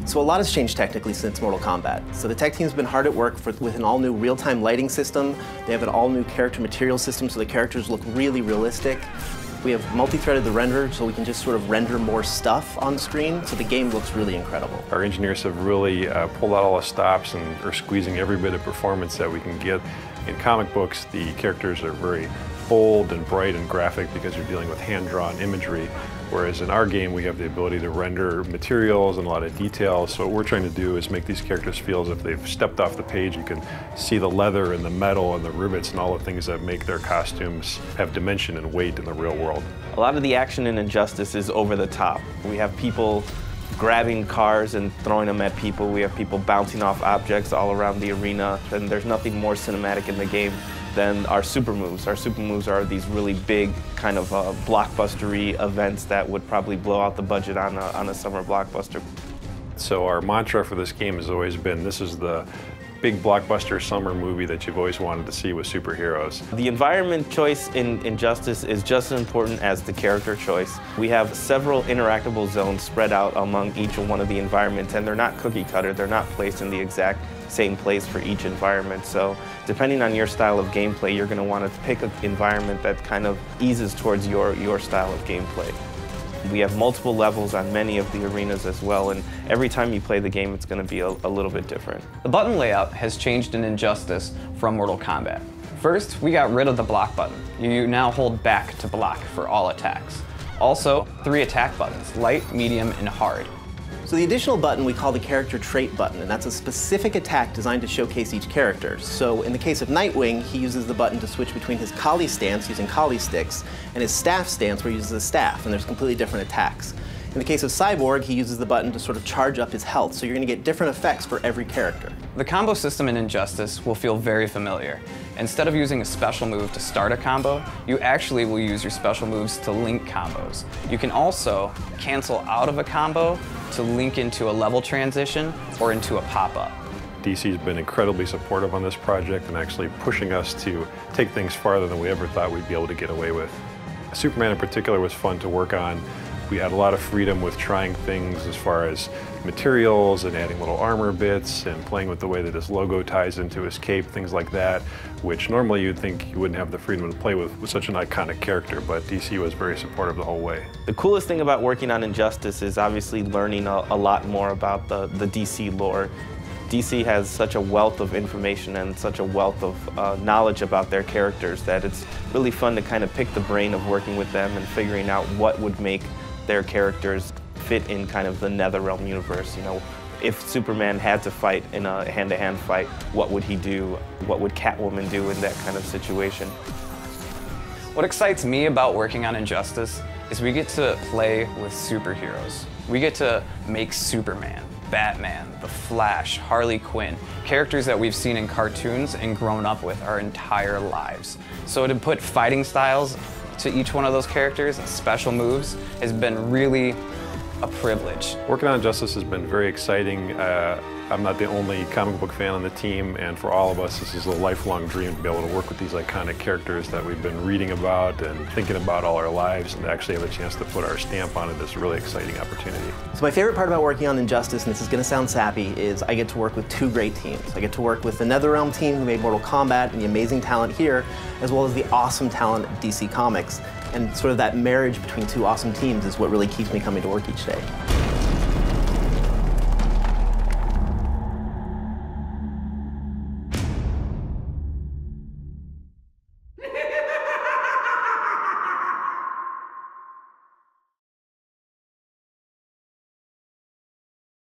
So a lot has changed technically since Mortal Kombat. So the tech team's been hard at work with an all-new real-time lighting system. They have an all-new character material system, so the characters look really realistic. We have multi-threaded the renderer, so we can just sort of render more stuff on screen, so the game looks really incredible. Our engineers have really pulled out all the stops and are squeezing every bit of performance that we can get. In comic books, the characters are very bold and bright and graphic because you're dealing with hand-drawn imagery, whereas in our game we have the ability to render materials and a lot of details. So what we're trying to do is make these characters feel as if they've stepped off the page. You can see the leather and the metal and the rivets and all the things that make their costumes have dimension and weight in the real world. A lot of the action in Injustice is over the top. We have people grabbing cars and throwing them at people. We have people bouncing off objects all around the arena, and there's nothing more cinematic in the game than our super moves. Our super moves are these really big kind of blockbustery events that would probably blow out the budget on a summer blockbuster. So our mantra for this game has always been, this is the big blockbuster summer movie that you've always wanted to see with superheroes. The environment choice in Injustice is just as important as the character choice. We have several interactable zones spread out among each one of the environments, and they're not cookie cutter. They're not placed in the exact same place for each environment. So depending on your style of gameplay, you're going to want to pick an environment that kind of eases towards your style of gameplay. We have multiple levels on many of the arenas as well, and every time you play the game, it's going to be a little bit different. The button layout has changed in Injustice from Mortal Kombat. First, we got rid of the block button. You now hold back to block for all attacks. Also, 3 attack buttons, light, medium, and hard. So the additional button we call the character trait button, and that's a specific attack designed to showcase each character. So in the case of Nightwing, he uses the button to switch between his collie stance using collie sticks and his staff stance where he uses a staff, and there's completely different attacks. In the case of Cyborg, he uses the button to sort of charge up his health, so you're going to get different effects for every character. The combo system in Injustice will feel very familiar. Instead of using a special move to start a combo, you actually will use your special moves to link combos. You can also cancel out of a combo to link into a level transition or into a pop-up. DC's been incredibly supportive on this project and actually pushing us to take things farther than we ever thought we'd be able to get away with. Superman in particular was fun to work on. We had a lot of freedom with trying things as far as materials and adding little armor bits and playing with the way that his logo ties into his cape, things like that, which normally you'd think you wouldn't have the freedom to play with such an iconic character, but DC was very supportive the whole way. The coolest thing about working on Injustice is obviously learning a lot more about the DC lore. DC has such a wealth of information and such a wealth of knowledge about their characters that it's really fun to kind of pick the brain of working with them and figuring out what would make their characters fit in kind of the NetherRealm universe. You know, if Superman had to fight in a hand-to-hand fight, what would he do? What would Catwoman do in that kind of situation? What excites me about working on Injustice is we get to play with superheroes. We get to make Superman, Batman, The Flash, Harley Quinn, characters that we've seen in cartoons and grown up with our entire lives. So to put fighting styles to each one of those characters and special moves has been really a privilege. Working on Injustice has been very exciting. I'm not the only comic book fan on the team, and for all of us, this is a lifelong dream to be able to work with these iconic characters that we've been reading about and thinking about all our lives, and to actually have a chance to put our stamp on it is a really exciting opportunity. So my favorite part about working on Injustice, and this is going to sound sappy, is I get to work with 2 great teams. I get to work with the NetherRealm team who made Mortal Kombat and the amazing talent here, as well as the awesome talent at DC Comics. And sort of that marriage between 2 awesome teams is what really keeps me coming to work each day.